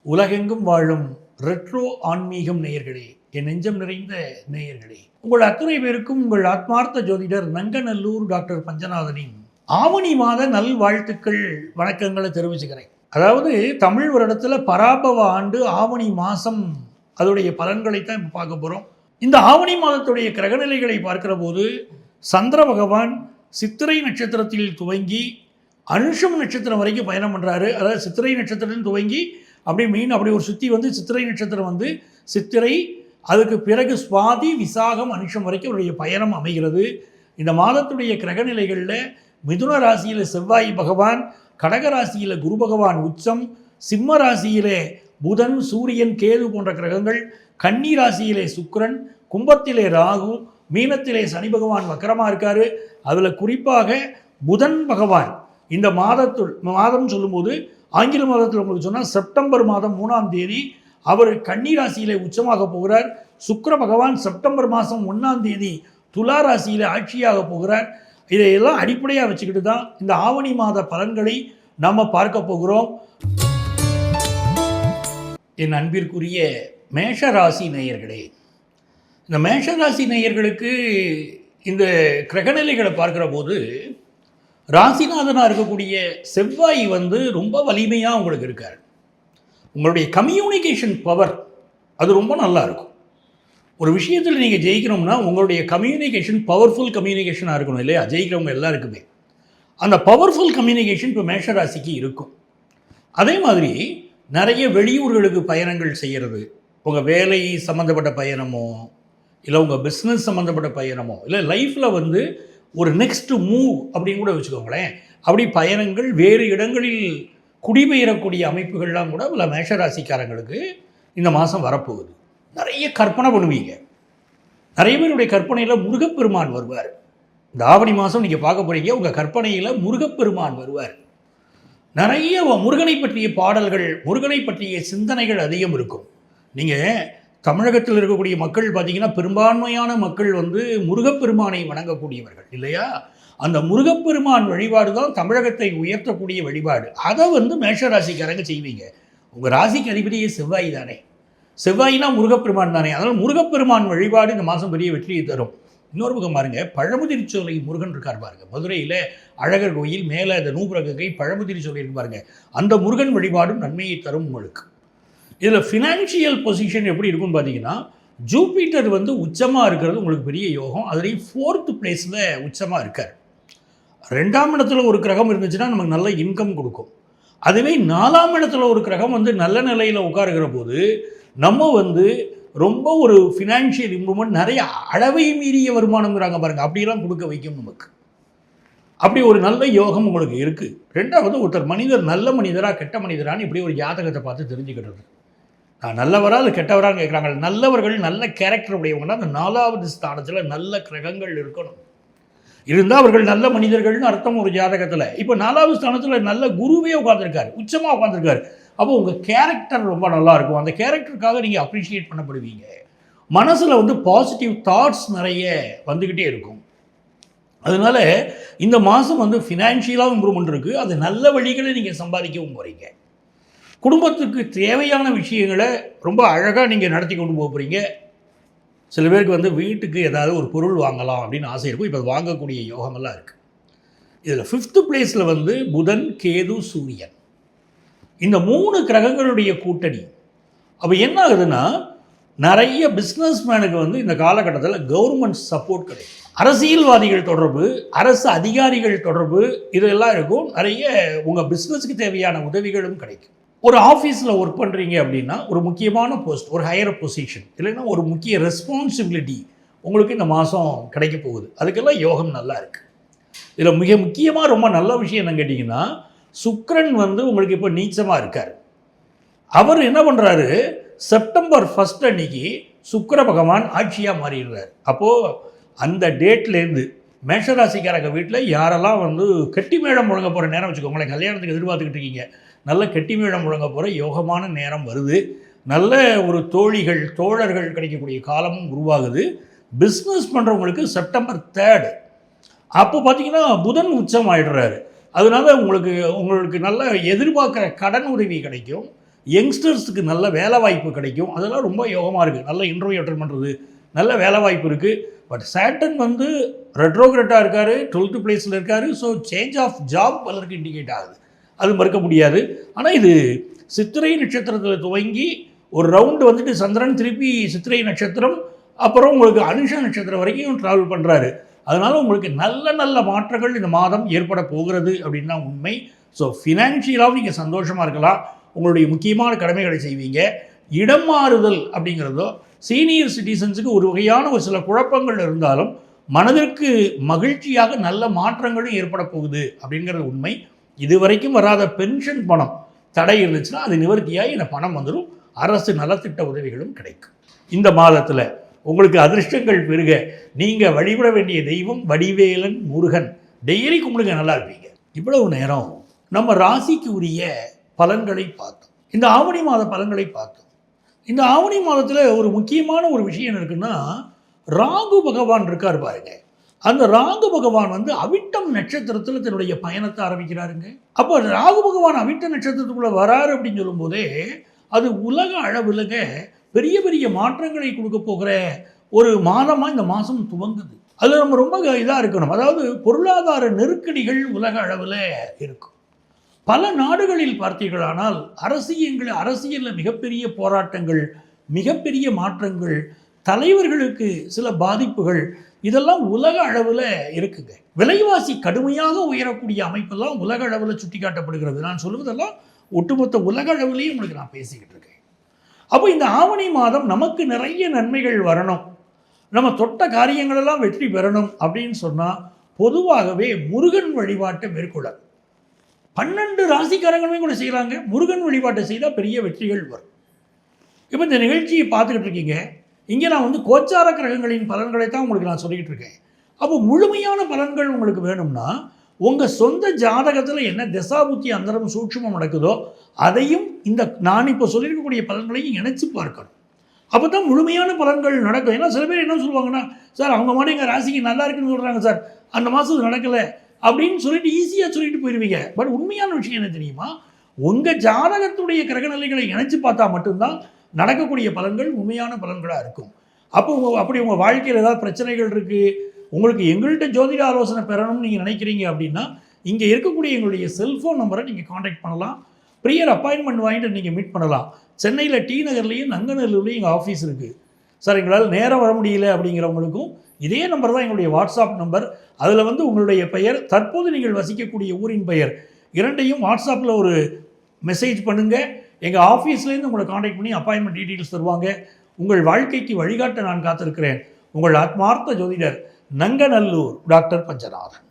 உலகெங்கும் வாழும் ரெட்ரோ ஆன்மீகம் நேயர்களே, என் நெஞ்சம் நிறைந்த நேயர்களே, உங்கள் அத்துணை பேருக்கும் உங்கள் ஆத்மார்த்த ஜோதிடர் நங்கநல்லூர் டாக்டர் பஞ்சநாதனின் ஆவணி மாத நல்வாழ்த்துக்கள் வணக்கங்களை தெரிவிச்சுக்கிறேன். அதாவது தமிழ் வருடத்தில் பராபவ ஆண்டு ஆவணி மாதம் அதோடைய பலன்களைத்தான் இப்போ பார்க்க போகிறோம். இந்த ஆவணி மாதத்துடைய கிரகநிலைகளை பார்க்கிற போது சந்திர பகவான் சித்திரை நட்சத்திரத்தில் துவங்கி அனுஷம் நட்சத்திரம் வரைக்கும் பயணம் பண்ணுறாரு. அதாவது சித்திரை நட்சத்திரம் துவங்கி அப்படி ஒரு சுற்றி வந்து சித்திரை நட்சத்திரம் வந்து சித்திரை, அதுக்கு பிறகு சுவாதி, விசாகம், அனுஷம் வரைக்கும் அவருடைய பயணம் அமைகிறது. இந்த மாதத்துடைய கிரகநிலைகளில் மிதுன ராசியில் செவ்வாய் பகவான், கடக ராசியில் குரு பகவான் உச்சம், சிம்ம ராசியிலே புதன், சூரியன், கேது போன்ற கிரகங்கள், கன்னி ராசியிலே சுக்கிரன், கும்பத்திலே ராகு, மீனத்திலே சனி பகவான் வக்கரமாக இருக்கார். அதில் குறிப்பாக புதன் பகவான் இந்த மாதம் சொல்லும்போது ஆங்கில மாதத்தில் உங்களுக்கு சொன்னால் செப்டம்பர் மாதம் 3ஆம் தேதி அவர் கன்னி ராசியிலே உச்சமாக போகிறார். சுக்கிர பகவான் செப்டம்பர் மாதம் 1ஆம் தேதி துலா ராசியில் ஆட்சியாக போகிறார். இதையெல்லாம் அடிப்படையாக வச்சுக்கிட்டு தான் இந்த ஆவணி மாத பலன்களை நாம் பார்க்க போகிறோம். என் அன்பிற்குரிய மேஷராசி நேயர்களே, இந்த மேஷராசி நேயர்களுக்கு இந்த கிரகநிலைகளை பார்க்குற போது ராசிநாதனாக இருக்கக்கூடிய செவ்வாய் வந்து ரொம்ப வலிமையாக உங்களுக்கு இருக்கார். உங்களுடைய கம்யூனிகேஷன் பவர் அது ரொம்ப நல்லா இருக்கும். ஒரு விஷயத்தில் நீங்கள் ஜெயிக்கணும்னா உங்களுடைய கம்யூனிகேஷன் பவர்ஃபுல் கம்யூனிகேஷனாக இருக்கணும் இல்லையா? ஜெயிக்கிறவங்க எல்லாருக்குமே அந்த பவர்ஃபுல் கம்யூனிகேஷன் இப்போ மேஷராசிக்கு இருக்கும். அதே மாதிரி நிறைய வெளியூர்களுக்கு பயணங்கள் செய்கிறது, உங்கள் வேலை சம்மந்தப்பட்ட பயணமோ இல்லை உங்கள் பிஸ்னஸ் சம்மந்தப்பட்ட பயணமோ இல்லை லைஃப்பில் வந்து ஒரு நெக்ஸ்ட் மூவ் அப்படின்னு கூட வச்சுக்கோங்களேன், அப்படி பயணங்கள் வேறு இடங்களில் குடிபெயரக்கூடிய அமைப்புகள்லாம் கூட இல்லை மேஷராசிக்காரங்களுக்கு இந்த மாதம் வரப்போகுது. நிறைய கற்பனை பண்ணுவீங்க. நிறைய பேருடைய கற்பனையில் முருகப்பெருமான் வருவார். இந்த ஆவணி மாதம் நீங்கள் பார்க்க போகிறீங்க, உங்கள் கற்பனையில் முருகப்பெருமான் வருவார். நிறைய முருகனை பற்றிய பாடல்கள், முருகனை பற்றிய சிந்தனைகள் அதிகம் இருக்கும். நீங்கள் தமிழகத்தில் இருக்கக்கூடிய மக்கள் பார்த்திங்கன்னா பெரும்பான்மையான மக்கள் வந்து முருகப்பெருமானை வணங்கக்கூடியவர்கள் இல்லையா? அந்த முருகப்பெருமான் வழிபாடு தான் தமிழகத்தை உயர்த்தக்கூடிய வழிபாடு. அதை வந்து மேஷராசிக்காரங்க செய்வீங்க. உங்கள் ராசிக்கு அதிபதியே செவ்வாய் தானே, செவ்வாய்னா முருகப்பெருமான் தானே. அதனால் முருகப்பெருமான் வழிபாடு இந்த மாதம் பெரிய வெற்றியை தரும். இன்னொரு பக்கம் பாருங்க, பழமுதிர்ச்சோலை முருகன் இருக்கார் பாருங்க, மதுரையில் அழகர் கோயில் மேலே அந்த நூபுரகை பழமுதிர்ச்சோலை இருக்கு பாருங்க, அந்த முருகன் வழிபாடும் நன்மையை தரும் உங்களுக்கு. இதில் ஃபினான்ஷியல் பொசிஷன் எப்படி இருக்குன்னு பார்த்தீங்கன்னா, ஜூபிட்டர் வந்து உச்சமாக இருக்கிறது உங்களுக்கு பெரிய யோகம். அதுலேயும் 4th பிளேஸில் உச்சமாக இருக்கார். 2ஆம் இடத்துல ஒரு கிரகம் இருந்துச்சுன்னா நமக்கு நல்ல இன்கம் கொடுக்கும். அதுவே 4ஆம் இடத்துல ஒரு கிரகம் வந்து நல்ல நிலையில் உட்காருகிற போது நம்ம வந்து ரொம்ப ஒரு ஃபினான்ஷியல் இம்ப்ரூவ்மெண்ட், நிறைய அளவை மீறிய வருமானங்கிறாங்க பாருங்கள், அப்படிலாம் கொடுக்க வைக்கும் நமக்கு. அப்படி ஒரு நல்ல யோகம் உங்களுக்கு இருக்குது. 2வது, ஒருத்தர் மனிதர் நல்ல மனிதரா கெட்ட மனிதரான்னு இப்படி ஒரு ஜாதகத்தை பார்த்து தெரிஞ்சுக்கிட்டது. நான் நல்லவரா அது கெட்டவரான்னு கேட்குறாங்க. நல்லவர்கள் நல்ல கேரக்டர் உடையவங்கன்னா அந்த 4வது ஸ்தானத்தில் நல்ல கிரகங்கள் இருக்கணும், இருந்தால் அவர்கள் நல்ல மனிதர்கள்னு அர்த்தம் ஒரு ஜாதகத்தில். இப்போ 4வது ஸ்தானத்தில் நல்ல குருவே உட்காந்துருக்காரு, உச்சமாக உட்காந்துருக்காரு. அப்போ உங்கள் கேரக்டர் ரொம்ப நல்லாயிருக்கும். அந்த கேரக்டருக்காக நீங்கள் அப்ரிஷியேட் பண்ணப்படுவீங்க. மனசில் வந்து பாசிட்டிவ் தாட்ஸ் நிறைய வந்துக்கிட்டே இருக்கும். அதனால் இந்த மாதம் வந்து ஃபினான்ஷியலாக இம்ப்ரூவ்மெண்ட் இருக்குது. அது நல்ல வழிகளை நீங்கள் சம்பாதிக்கவும் போகிறீங்க. குடும்பத்துக்கு தேவையான விஷயங்களை ரொம்ப அழகாக நீங்கள் நடத்தி கொண்டு போக போகிறீங்க. சில பேருக்கு வந்து வீட்டுக்கு ஏதாவது ஒரு பொருள் வாங்கலாம் அப்படின்னு ஆசை இருக்கும். இப்போ வாங்கக்கூடிய யோகமெல்லாம் இருக்குது. இதில் 5th பிளேஸில் வந்து புதன், கேது, சூரியன், இந்த 3 கிரகங்களுடைய கூட்டணி. அப்போ என்ன ஆகுதுன்னா, நிறைய பிஸ்னஸ் மேனுக்கு வந்து இந்த காலகட்டத்தில் கவர்மெண்ட் சப்போர்ட் கிடைக்கும். அரசியல்வாதிகள் தொடர்பு, அரசு அதிகாரிகள் தொடர்பு, இதெல்லாம் இருக்கும். நிறைய உங்கள் பிஸ்னஸுக்கு தேவையான உதவிகளும் கிடைக்கும். ஒரு ஆஃபீஸில் ஒர்க் பண்ணுறீங்க அப்படின்னா ஒரு முக்கியமான போஸ்ட், ஒரு ஹையர் பொசிஷன், இல்லைன்னா ஒரு முக்கிய ரெஸ்பான்சிபிலிட்டி உங்களுக்கு இந்த மாதம் கிடைக்க போகுது. அதுக்கெல்லாம் யோகம் நல்லா இருக்குது. இதில் மிக முக்கியமாக ரொம்ப நல்ல விஷயம் என்னன்னு கேட்டிங்கன்னா, சுக்கிரன் வந்து உங்களுக்கு இப்போ நீச்சமாக இருக்கார். அவர் என்ன பண்ணுறாரு, செப்டம்பர் 1 அன்னைக்கு சுக்கிர பகவான் ஆட்சியாக மாறிடுறார். அப்போது அந்த டேட்லேருந்து மேஷராசிக்காரங்க வீட்டில் யாரெல்லாம் வந்து கெட்டி மேளம் முழங்க போகிற நேரம் வச்சுக்கோங்களேன், கல்யாணத்துக்கு எதிர்பார்த்துக்கிட்டு இருக்கீங்க, நல்ல கெட்டி மேளம் முழங்க போகிற யோகமான நேரம் வருது. நல்ல ஒரு தோழர்கள் கிடைக்கக்கூடிய காலமும் உருவாகுது. பிஸ்னஸ் பண்ணுறவங்களுக்கு செப்டம்பர் 3 அப்போ பார்த்திங்கன்னா புதன் உச்சம் ஆகிடுறாரு. அதனால் உங்களுக்கு நல்ல எதிர்பார்க்குற கடன் உதவி கிடைக்கும். யங்ஸ்டர்ஸுக்கு நல்ல வேலை வாய்ப்பு கிடைக்கும். அதெல்லாம் ரொம்ப யோகமாக இருக்குது. நல்ல இன்டர்வியூ அட்டெண்ட் பண்ணுறது, நல்ல வேலை வாய்ப்பு இருக்குது. பட் சேட்டன் வந்து ரெட்ரோகிரேட்டாக இருக்கார், 12th பிளேஸில் இருக்கார். ஸோ சேஞ்ச் ஆஃப் ஜாப் பலருக்கு இண்டிகேட் ஆகுது, அது மறுக்க முடியாது. ஆனால் இது சித்திரை நட்சத்திரத்தில் துவங்கி ஒரு ரவுண்டு வந்துட்டு சந்திரன் திருப்பி சித்திரை நட்சத்திரம், அப்புறம் உங்களுக்கு அனுஷ நட்சத்திரம் வரைக்கும் ட்ராவல் பண்ணுறாரு. அதனால் உங்களுக்கு நல்ல நல்ல மாற்றங்கள் இந்த மாதம் ஏற்பட போகிறது அப்படின்னு தான் உண்மை. ஸோ ஃபினான்ஷியலாகவும் நீங்கள் சந்தோஷமாக இருக்கலாம், உங்களுடைய முக்கியமான கடமைகளை செய்வீங்க. இடம் மாறுதல் அப்படிங்கிறதோ சீனியர் சிட்டிசன்ஸுக்கு ஒரு வகையான ஒரு சில குழப்பங்கள் இருந்தாலும் மனதிற்கு மகிழ்ச்சியாக நல்ல மாற்றங்களும் ஏற்பட போகுது அப்படிங்கிறது உண்மை. இதுவரைக்கும் வராத பென்ஷன் பணம் தடை இருந்துச்சுன்னா அது நிவர்த்தியாகி இந்த பணம் வந்துடும். அரசு நலத்திட்ட உதவிகளும் கிடைக்கும். இந்த மாதத்தில் உங்களுக்கு அதிர்ஷ்டங்கள் பெருக நீங்கள் வழிபட வேண்டிய தெய்வம் வடிவேலன் முருகன். டெய்லி கும்பிடுங்க, நல்லா இருப்பீங்க. இவ்வளவு நேரம் நம்ம ராசிக்கு உரிய பலன்களை பார்த்தோம். இந்த ஆவணி மாத பலன்களை பார்த்தோம். இந்த ஆவணி மாதத்தில் ஒரு முக்கியமான ஒரு விஷயம் இருக்குன்னா, ராகு பகவான் இருக்கார் பாருங்க. அந்த ராகு பகவான் வந்து அவிட்டம் நட்சத்திரத்தில் தன்னுடைய பயணத்தை ஆரம்பிக்கிறாருங்க. அப்போ ராகு பகவான் அவிட்ட நட்சத்திரத்துக்குள்ளே வராரு அப்படின்னு சொல்லும்போதே அது உலக அளவில் பெரிய பெரிய மாற்றங்களை கொடுக்க போகிற ஒரு மாதமாக இந்த மாதம் துவங்குது. அதில் நம்ம ரொம்ப இதாக இருக்கணும். அதாவது பொருளாதார நெருக்கடிகள் உலக அளவில் இருக்கும். பல நாடுகளில் பார்த்தீர்களானால் அரசியலில் மிகப்பெரிய போராட்டங்கள், மிகப்பெரிய மாற்றங்கள், தலைவர்களுக்கு சில பாதிப்புகள், இதெல்லாம் உலக அளவில் இருக்குங்க. விலைவாசி கடுமையாக உயரக்கூடிய அமைப்பெல்லாம் உலக அளவில் சுட்டி காட்டப்படுகிறது. நான் சொல்லுவதெல்லாம் ஒட்டுமொத்த உலக அளவிலேயே உங்களுக்கு நான் பேசிக்கிட்டு இருக்கேன். அப்போ இந்த ஆவணி மாதம் நமக்கு நிறைய நன்மைகள் வரணும், நம்ம தொட்ட காரியங்களெல்லாம் வெற்றி பெறணும் அப்படின்னு சொன்னால் பொதுவாகவே முருகன் வழிபாட்டை மேற்கொள்ள 12 ராசிக்காரங்களுமே கூட செய்கிறாங்க. முருகன் வழிபாட்டை செய்தால் பெரிய வெற்றிகள் வரும். இப்போ இந்த நிகழ்ச்சியை பார்த்துக்கிட்டு இருக்கீங்க. இங்கே நான் வந்து கோச்சார கிரகங்களின் பலன்களை தான் உங்களுக்கு நான் சொல்லிக்கிட்டு இருக்கேன். அப்போ முழுமையான பலன்கள் உங்களுக்கு வேணும்னா உங்கள் சொந்த ஜாதகத்தில் என்ன தசாபுத்தி அந்தரம் சூட்சுமம் நடக்குதோ அதையும் இந்த நான் இப்போ சொல்லியிருக்கக்கூடிய பலன்களையும் இணைச்சி பார்க்கணும். அப்போ தான் முழுமையான பலன்கள் நடக்கும். ஏன்னா சில பேர் என்ன சொல்லுவாங்கன்னா, சார் அவங்க மாதிரி எங்கள் ராசிக்கு நல்லா இருக்குன்னு சொல்கிறாங்க சார், அந்த மாதம் நடக்கலை அப்படின்னு சொல்லிட்டு ஈஸியாக சொல்லிட்டு போயிடுவீங்க. பட் உண்மையான விஷயம் என்ன தெரியுமா, உங்கள் ஜாதகத்துடைய கிரகநிலைகளை இணைச்சி பார்த்தா மட்டும்தான் நடக்கக்கூடிய பலன்கள் உண்மையான பலன்களாக இருக்கும். அப்படி உங்கள் வாழ்க்கையில் ஏதாவது பிரச்சனைகள் இருக்குது, உங்களுக்கு எங்கள்கிட்ட ஜோதிட ஆலோசனை பெறணும்னு நீங்கள் நினைக்கிறீங்க அப்படின்னா இங்கே இருக்கக்கூடிய எங்களுடைய செல்ஃபோன் நம்பரை நீங்கள் காண்டாக்ட் பண்ணலாம். ப்ரியர் அப்பாயின்மெண்ட் வாங்கிட்டு நீங்கள் மீட் பண்ணலாம். சென்னையில் டி நகர்லேயும் நங்கநல்லூர்லேயும் எங்கள் ஆஃபீஸ் இருக்குது. சார் எங்களால் நேரம் வர முடியல அப்படிங்கிறவங்களுக்கும் இதே நம்பர் தான் எங்களுடைய வாட்ஸ்அப் நம்பர். அதில் வந்து உங்களுடைய பெயர், தற்போது நீங்கள் வசிக்கக்கூடிய ஊரின் பெயர் இரண்டையும் வாட்ஸ்அப்பில் ஒரு மெசேஜ் பண்ணுங்கள். எங்கள் ஆஃபீஸ்லேருந்து உங்களை காண்டாக்ட் பண்ணி அப்பாயின்மெண்ட் டீட்டெயில்ஸ் தருவாங்க. உங்கள் வாழ்க்கைக்கு வழிகாட்ட நான் காத்திருக்கிறேன். உங்கள் ஆத்மார்த்த ஜோதிடர் நங்கநல்லூர் டாக்டர் பஞ்சநாதன்.